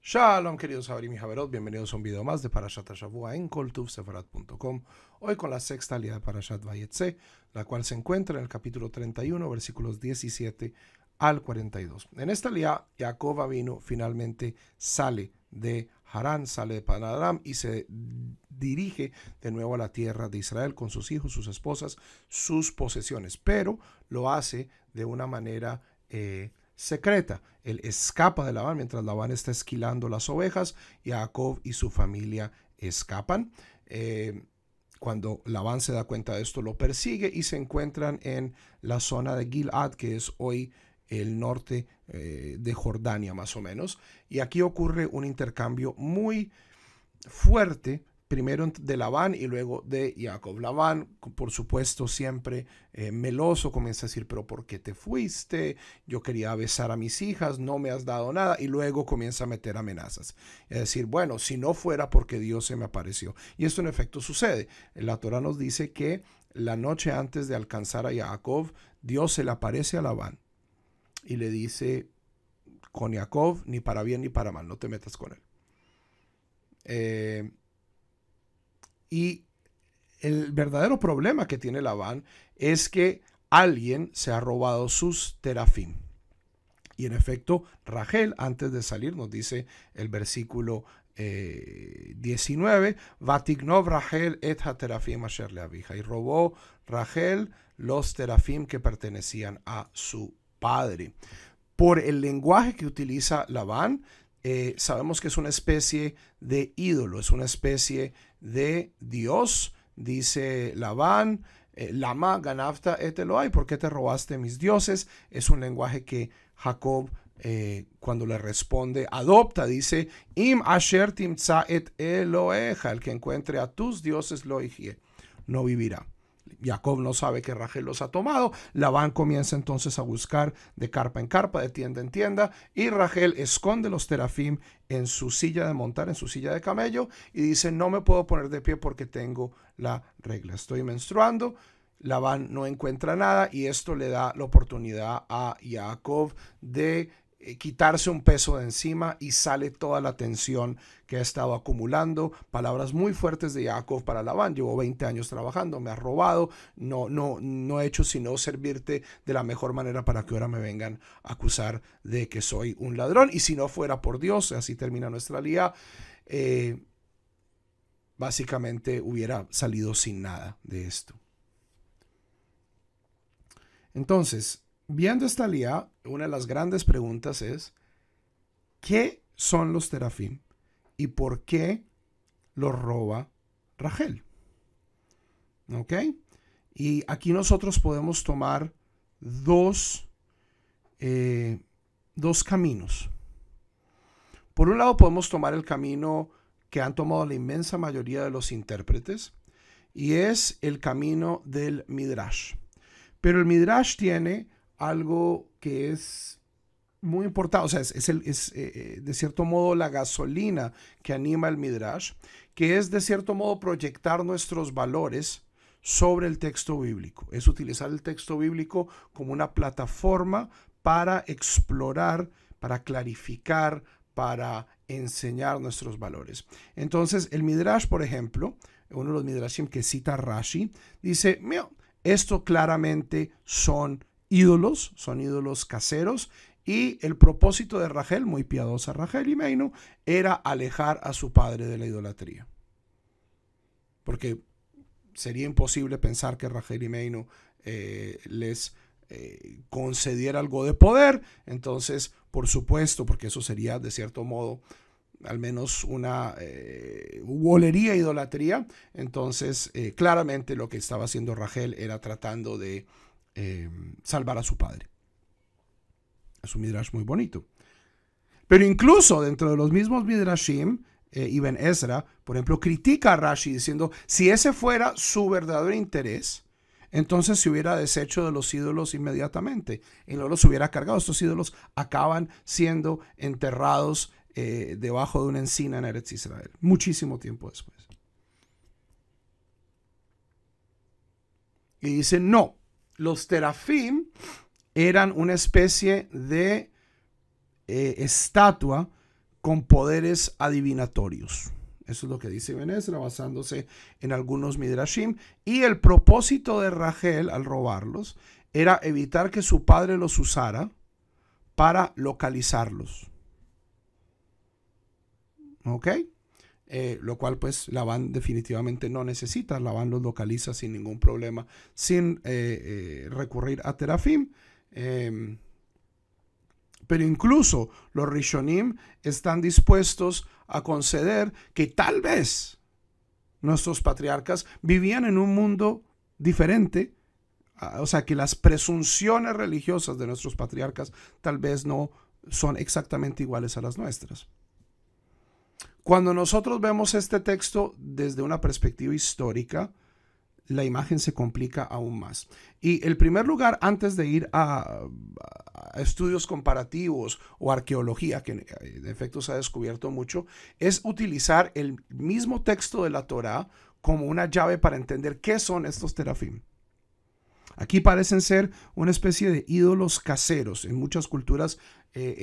Shalom, queridos Jabrim y Javerot, bienvenidos a un video más de Parashat HaShavua en koltuvsefarat.com. Hoy con la sexta alía de Parashat Vayetze, la cual se encuentra en el capítulo 31, versículos 17 al 42. En esta alía, Jacob Avinu finalmente sale de Harán, sale de Padan Aram y se dirige de nuevo a la tierra de Israel con sus hijos, sus esposas, sus posesiones, pero lo hace de una manera secreta. Él escapa de Labán mientras Labán está esquilando las ovejas y Jacob y su familia escapan. Cuando Labán se da cuenta de esto, lo persigue y se encuentran en la zona de Gilad, que es hoy el norte de Jordania más o menos. Y aquí ocurre un intercambio muy fuerte, primero de Labán y luego de Jacob. Labán, por supuesto, siempre meloso, comienza a decir, pero ¿por qué te fuiste? Yo quería besar a mis hijas, no me has dado nada. Y luego comienza a meter amenazas. Es decir, bueno, si no fuera porque Dios se me apareció. Y esto en efecto sucede. La Torah nos dice que la noche antes de alcanzar a Jacob, Dios se le aparece a Labán y le dice, con Jacob, ni para bien ni para mal, no te metas con él. Y el verdadero problema que tiene Labán es que alguien se ha robado sus terafim. Y en efecto, Rachel, antes de salir, nos dice el versículo 19, Vatignov Rachel et ha terafim asher leavija. Y robó Rachel los terafim que pertenecían a su padre. Por el lenguaje que utiliza Labán, sabemos que es una especie de ídolo, es una especie de Dios. Dice Labán, Lama ganavta et Elohai, ¿por qué te robaste mis dioses? Es un lenguaje que Jacob, cuando le responde, adopta. Dice, Im asher timtza et Eloheja, el que encuentre a tus dioses lo hijie, no vivirá. Jacob no sabe que Rachel los ha tomado. Labán comienza entonces a buscar de carpa en carpa, de tienda en tienda, y Rachel esconde los terafim en su silla de montar, en su silla de camello, y dice, no me puedo poner de pie porque tengo la regla, estoy menstruando. Labán no encuentra nada y esto le da la oportunidad a Jacob de quitarse un peso de encima y sale toda la tensión que ha estado acumulando. Palabras muy fuertes de Jacob para Labán: llevo 20 años trabajando, me has robado, no he hecho sino servirte de la mejor manera para que ahora me vengan a acusar de que soy un ladrón. Y si no fuera por Dios, así termina nuestra lía, básicamente hubiera salido sin nada de esto. Entonces, viendo esta lía, una de las grandes preguntas es, ¿qué son los terafim y por qué los roba Rachel? ¿Ok? Y aquí nosotros podemos tomar dos caminos. Por un lado podemos tomar el camino que han tomado la inmensa mayoría de los intérpretes, y es el camino del Midrash. Pero el Midrash tiene algo que es muy importante, o sea, es de cierto modo la gasolina que anima el Midrash, que es de cierto modo proyectar nuestros valores sobre el texto bíblico. Es utilizar el texto bíblico como una plataforma para explorar, para clarificar, para enseñar nuestros valores. Entonces, el Midrash, por ejemplo, uno de los Midrashim que cita Rashi, dice, mira, esto claramente son ídolos caseros, y el propósito de Rachel, muy piadosa Rachel Imeinu, era alejar a su padre de la idolatría. Porque sería imposible pensar que Rachel Imeinu les concediera algo de poder. Entonces, por supuesto, porque eso sería de cierto modo al menos una bolería, idolatría. Entonces, claramente lo que estaba haciendo Rachel era tratando de salvar a su padre. Es un midrash muy bonito. Pero incluso dentro de los mismos midrashim, Ibn Ezra, por ejemplo, critica a Rashi diciendo, si ese fuera su verdadero interés, entonces se hubiera deshecho de los ídolos inmediatamente y no los hubiera cargado. Estos ídolos acaban siendo enterrados debajo de una encina en Eretz Israel, muchísimo tiempo después. Y dice, no, los terafim eran una especie de estatua con poderes adivinatorios. Eso es lo que dice Ibn Ezra, basándose en algunos midrashim. Y el propósito de Rachel al robarlos era evitar que su padre los usara para localizarlos. ¿Ok? Lo cual pues Labán definitivamente no necesita. Labán los localiza sin ningún problema, sin recurrir a terafim. Pero incluso los Rishonim están dispuestos a conceder que tal vez nuestros patriarcas vivían en un mundo diferente. O sea, que las presunciones religiosas de nuestros patriarcas tal vez no son exactamente iguales a las nuestras. Cuando nosotros vemos este texto desde una perspectiva histórica, la imagen se complica aún más. Y el primer lugar, antes de ir a estudios comparativos o arqueología, que en efecto se ha descubierto mucho, es utilizar el mismo texto de la Torá como una llave para entender qué son estos terafim. Aquí parecen ser una especie de ídolos caseros. En muchas culturas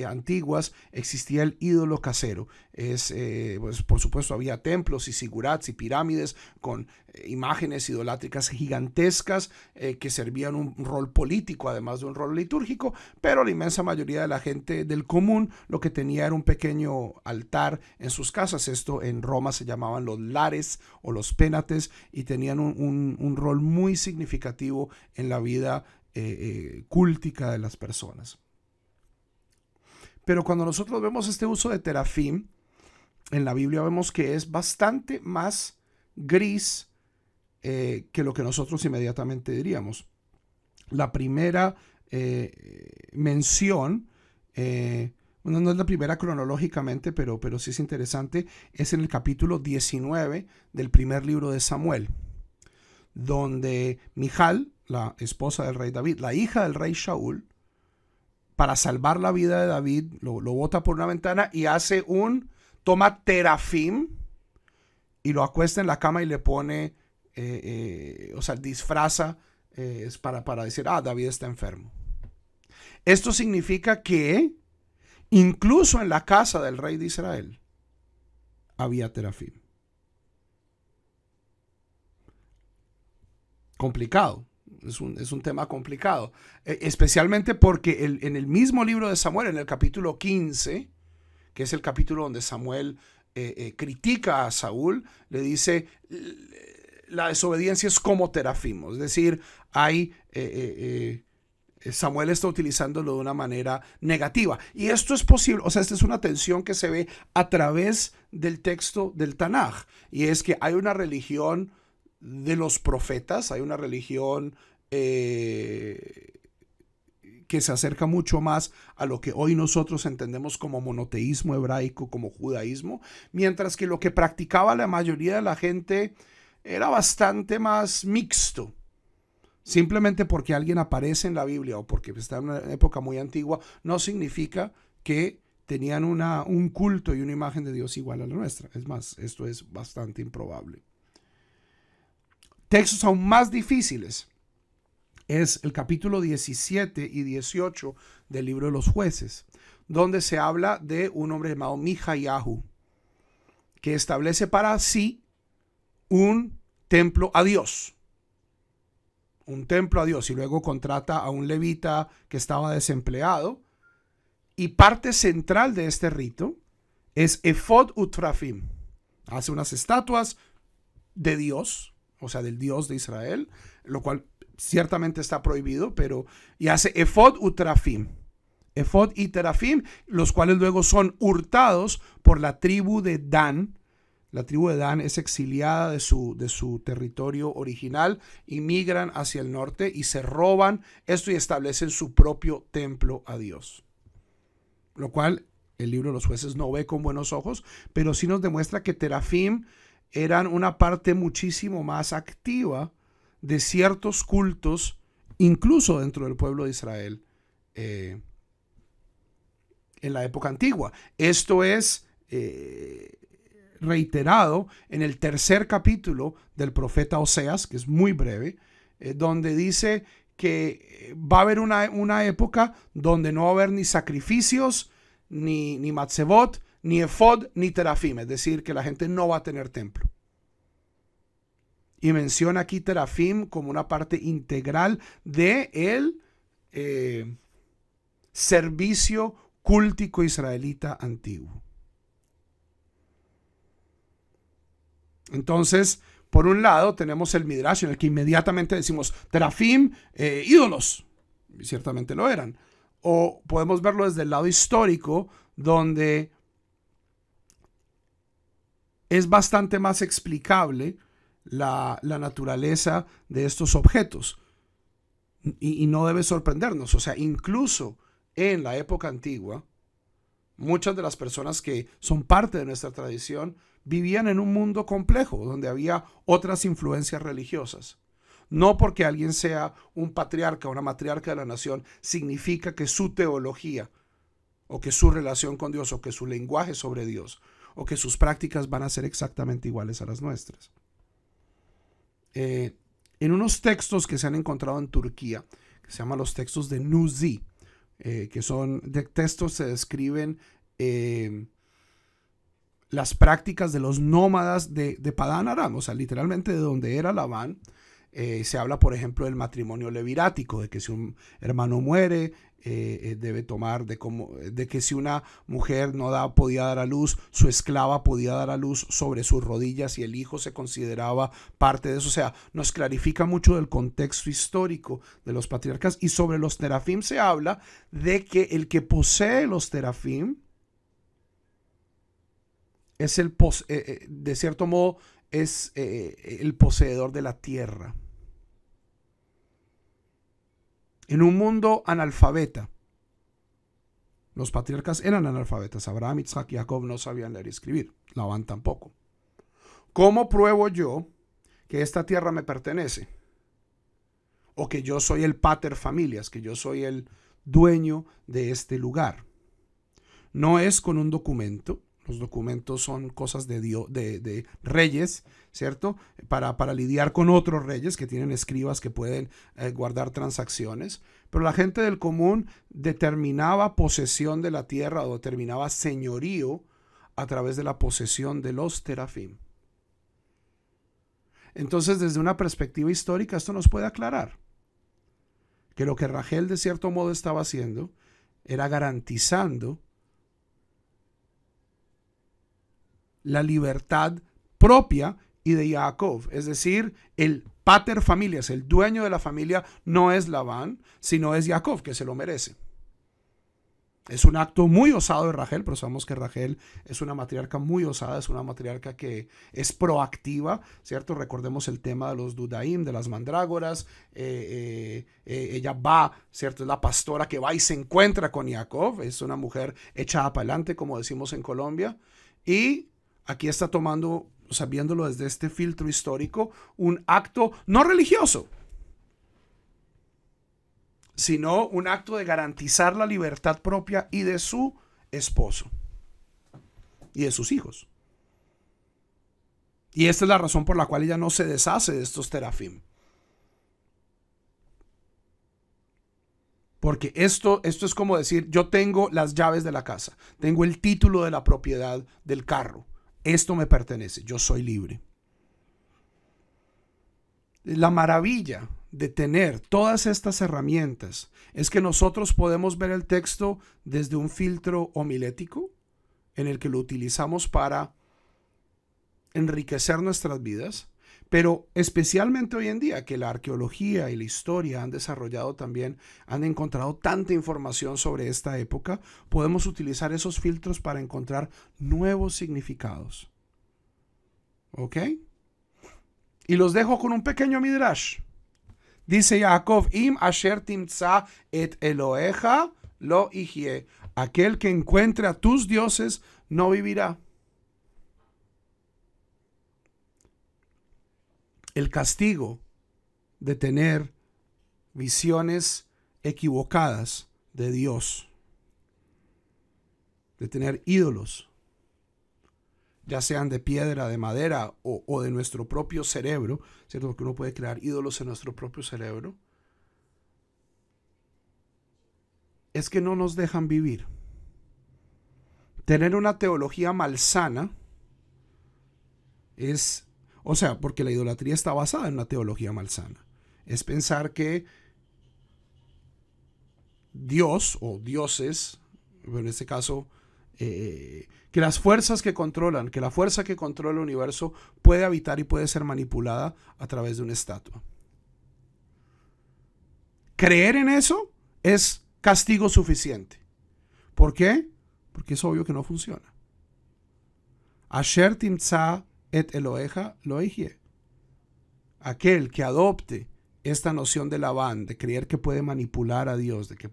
antiguas existía el ídolo casero. Pues, por supuesto, había templos y sigurats y pirámides con imágenes idolátricas gigantescas que servían un rol político, además de un rol litúrgico, pero la inmensa mayoría de la gente del común lo que tenía era un pequeño altar en sus casas. Esto en Roma se llamaban los lares o los pénates y tenían un rol muy significativo en la vida cúltica de las personas. Pero cuando nosotros vemos este uso de terafim en la Biblia, vemos que es bastante más gris que lo que nosotros inmediatamente diríamos. La primera mención, no es la primera cronológicamente, pero sí es interesante, es en el capítulo 19 del primer libro de Samuel, donde Mijal, la esposa del rey David, la hija del rey Shaul, para salvar la vida de David, lo bota por una ventana y toma terafim y lo acuesta en la cama y le pone, o sea, disfraza para decir, David está enfermo. Esto significa que incluso en la casa del rey de Israel había terafim. Complicado. Es un tema complicado, especialmente porque en el mismo libro de Samuel, en el capítulo 15, que es el capítulo donde Samuel critica a Saúl, le dice, la desobediencia es como terafim, es decir, Samuel está utilizándolo de una manera negativa. Y esto es posible, o sea, esta es una tensión que se ve a través del texto del Tanaj, y es que hay una religión de los profetas, hay una religión que se acerca mucho más a lo que hoy nosotros entendemos como monoteísmo hebraico, como judaísmo, mientras que lo que practicaba la mayoría de la gente era bastante más mixto. Simplemente porque alguien aparece en la Biblia o porque está en una época muy antigua, no significa que tenían un culto y una imagen de Dios igual a la nuestra. Es más, esto es bastante improbable. Textos aún más difíciles es el capítulo 17 y 18 del libro de los jueces, donde se habla de un hombre llamado Mijayahu, que establece para sí un templo a Dios. Un templo a Dios, y luego contrata a un levita que estaba desempleado, y parte central de este rito es Efod Utrafim. Hace unas estatuas de Dios, o sea, del Dios de Israel, lo cual ciertamente está prohibido, y hace Efod Utrafim. Efod y terafim, los cuales luego son hurtados por la tribu de Dan. La tribu de Dan es exiliada de su territorio original y migran hacia el norte y se roban esto y establecen su propio templo a Dios. Lo cual el libro de los jueces no ve con buenos ojos, pero sí nos demuestra que terafim eran una parte muchísimo más activa de ciertos cultos, incluso dentro del pueblo de Israel, en la época antigua. Esto es reiterado en el tercer capítulo del profeta Oseas, que es muy breve, donde dice que va a haber una época donde no va a haber ni sacrificios, ni matzebot, ni efod, ni terafim. Es decir, que la gente no va a tener templo. Y menciona aquí terafim como una parte integral de el servicio cúltico israelita antiguo. Entonces, por un lado tenemos el Midrash en el que inmediatamente decimos terafim, ídolos, y ciertamente lo eran. O podemos verlo desde el lado histórico, donde es bastante más explicable la naturaleza de estos objetos. Y no debe sorprendernos. O sea, incluso en la época antigua, muchas de las personas que son parte de nuestra tradición vivían en un mundo complejo, donde había otras influencias religiosas. No porque alguien sea un patriarca o una matriarca de la nación, significa que su teología, o que su relación con Dios, o que su lenguaje sobre Dios, o que sus prácticas van a ser exactamente iguales a las nuestras. En unos textos que se han encontrado en Turquía, que se llaman los textos de Nuzi, que son de textos se describen las prácticas de los nómadas de Padán Aram, o sea, literalmente de donde era Labán. Se habla, por ejemplo, del matrimonio levirático, de que si un hermano muere, debe tomar, de que si una mujer podía dar a luz, su esclava podía dar a luz sobre sus rodillas y el hijo se consideraba parte de eso. O sea, nos clarifica mucho del contexto histórico de los patriarcas. Y sobre los terafim se habla de que el que posee los terafim es de cierto modo es el poseedor de la tierra. En un mundo analfabeta, los patriarcas eran analfabetas. Abraham, Isaac y Jacob no sabían leer y escribir. Labán tampoco. ¿Cómo pruebo yo que esta tierra me pertenece? O que yo soy el pater familias, que yo soy el dueño de este lugar. No es con un documento. Los documentos son cosas de reyes, ¿cierto? Para lidiar con otros reyes que tienen escribas que pueden guardar transacciones. Pero la gente del común determinaba posesión de la tierra o determinaba señorío a través de la posesión de los terafim. Entonces, desde una perspectiva histórica, esto nos puede aclarar que lo que Rachel de cierto modo estaba haciendo era garantizando la libertad propia y de Jacob. Es decir, el pater familias, el dueño de la familia, no es Labán, sino es Jacob, que se lo merece. Es un acto muy osado de Rachel, pero sabemos que Rachel es una matriarca muy osada, es una matriarca que es proactiva, ¿cierto? Recordemos el tema de los Dudaim, de las mandrágoras. Ella va, ¿cierto? Es la pastora que va y se encuentra con Jacob. Es una mujer echada para adelante, como decimos en Colombia. Y aquí está tomando, o sea, viéndolo desde este filtro histórico, un acto no religioso, sino un acto de garantizar la libertad propia y de su esposo y de sus hijos. Y esta es la razón por la cual ella no se deshace de estos terafim. Porque esto es como decir, yo tengo las llaves de la casa, tengo el título de la propiedad del carro. Esto me pertenece, yo soy libre. La maravilla de tener todas estas herramientas es que nosotros podemos ver el texto desde un filtro homilético en el que lo utilizamos para enriquecer nuestras vidas, pero especialmente hoy en día que la arqueología y la historia han desarrollado también, han encontrado tanta información sobre esta época, podemos utilizar esos filtros para encontrar nuevos significados. ¿Ok? Y los dejo con un pequeño midrash. Dice Jacob, Im asher timtza et Eloheja lo ihye. Aquel que encuentre a tus dioses no vivirá. El castigo de tener visiones equivocadas de Dios, de tener ídolos, ya sean de piedra, de madera o de nuestro propio cerebro, ¿cierto? Porque uno puede crear ídolos en nuestro propio cerebro, es que no nos dejan vivir. Tener una teología malsana es, o sea, porque la idolatría está basada en una teología malsana. Es pensar que Dios o dioses, en este caso, que las fuerzas que controlan, que la fuerza que controla el universo puede habitar y puede ser manipulada a través de una estatua. Creer en eso es castigo suficiente. ¿Por qué? Porque es obvio que no funciona. Asher timtza et Eloheja lo eihye. Aquel que adopte esta noción de Labán, de creer que puede manipular a Dios, de que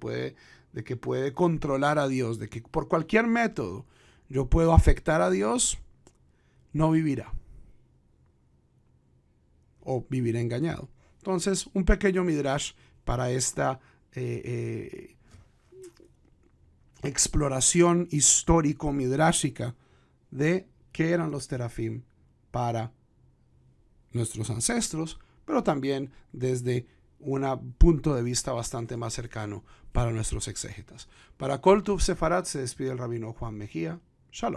puede controlar a Dios, de que por cualquier método yo puedo afectar a Dios, no vivirá. O vivirá engañado. Entonces, un pequeño midrash para esta exploración histórico-midrásica de qué eran los terafim para nuestros ancestros, pero también desde un punto de vista bastante más cercano para nuestros exégetas. Para Kol Tuv Sefarad se despide el rabino Juan Mejía. Shalom.